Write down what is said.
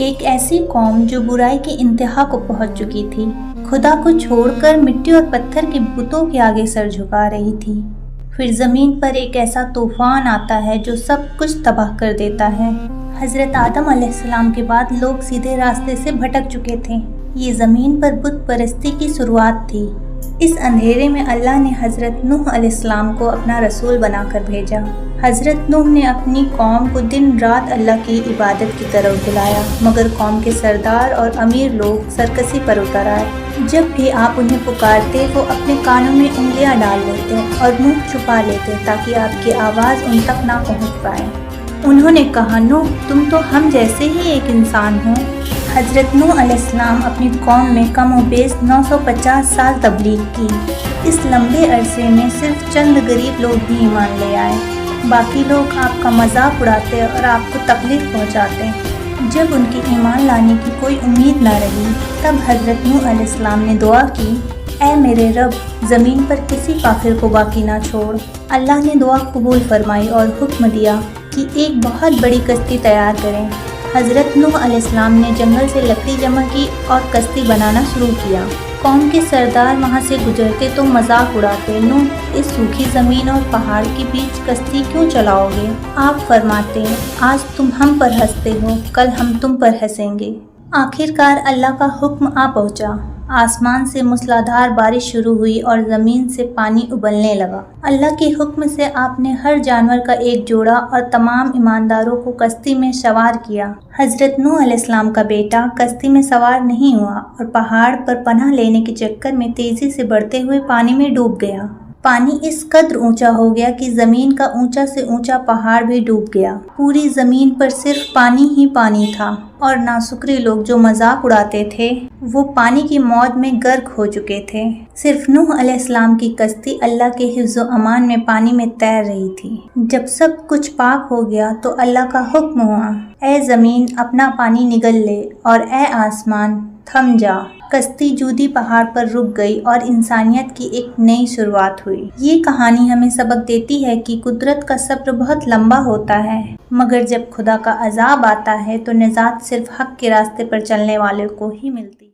ایک ایسی قوم جو برائی کی انتہا کو پہنچ چکی تھی، خدا کو چھوڑ کر مٹی اور پتھر کے بتوں کے آگے سر جھکا رہی تھی۔ پھر زمین پر ایک ایسا طوفان آتا ہے جو سب کچھ تباہ کر دیتا ہے۔ حضرت آدم علیہ السلام کے بعد لوگ سیدھے راستے سے بھٹک چکے تھے۔ یہ زمین پر بت پرستی کی شروعات تھی۔ اس اندھیرے میں اللہ نے حضرت نوح علیہ السلام کو اپنا رسول بنا کر بھیجا۔ حضرت نوح نے اپنی قوم کو دن رات اللہ کی عبادت کی طرف بلایا، مگر قوم کے سردار اور امیر لوگ سرکشی پر اتر آئے۔ جب بھی آپ انہیں پکارتے وہ اپنے کانوں میں انگلیاں ڈال لیتے اور منہ چھپا لیتے تاکہ آپ کی آواز ان تک نہ پہنچ پائے۔ انہوں نے کہا، نوح تم تو ہم جیسے ہی ایک انسان ہو۔ حضرت نوح علیہ السلام اپنی قوم میں کم و بیش 950 سال تبلیغ کی۔ اس لمبے عرصے میں صرف چند غریب لوگ ہی ایمان لے آئے، باقی لوگ آپ کا مذاق اڑاتے اور آپ کو تکلیف پہنچاتے۔ جب ان کی ایمان لانے کی کوئی امید نہ رہی، تب حضرت نوح علیہ السلام نے دعا کی، اے میرے رب، زمین پر کسی کافر کو باقی نہ چھوڑ۔ اللہ نے دعا قبول فرمائی اور حکم دیا کہ ایک بہت بڑی کشتی تیار کریں۔ حضرت نوح علیہ السلام نے جنگل سے لکڑی جمع کی اور کشتی بنانا شروع کیا۔ قوم کے سردار وہاں سے گزرتے تو مذاق اڑاتے، نوح اس سوکھی زمین اور پہاڑ کے بیچ کشتی کیوں چلاؤ گے؟ آپ فرماتے، آج تم ہم پر ہنستے ہو، کل ہم تم پر ہنسیں گے۔ آخرکار اللہ کا حکم آ پہنچا۔ آسمان سے موسلادھار بارش شروع ہوئی اور زمین سے پانی ابلنے لگا۔ اللہ کے حکم سے آپ نے ہر جانور کا ایک جوڑا اور تمام ایمانداروں کو کشتی میں سوار کیا۔ حضرت نوح علیہ السلام کا بیٹا کشتی میں سوار نہیں ہوا اور پہاڑ پر پناہ لینے کے چکر میں تیزی سے بڑھتے ہوئے پانی میں ڈوب گیا۔ پانی اس قدر اونچا ہو گیا کہ زمین کا اونچا سے اونچا پہاڑ بھی ڈوب گیا۔ پوری زمین پر صرف پانی ہی پانی تھا اور ناشکرے لوگ جو مذاق اڑاتے تھے وہ پانی کی موج میں غرق ہو چکے تھے۔ صرف نوح علیہ السلام کی کشتی اللہ کے حفظ و امان میں پانی میں تیر رہی تھی۔ جب سب کچھ پاک ہو گیا تو اللہ کا حکم ہوا، اے زمین اپنا پانی نگل لے اور اے آسمان تھم جا۔ کشتی جودی پہاڑ پر رک گئی اور انسانیت کی ایک نئی شروعات ہوئی۔ یہ کہانی ہمیں سبق دیتی ہے کہ قدرت کا صبر بہت لمبا ہوتا ہے، مگر جب خدا کا عذاب آتا ہے تو نجات صرف حق کے راستے پر چلنے والوں کو ہی ملتی ہے۔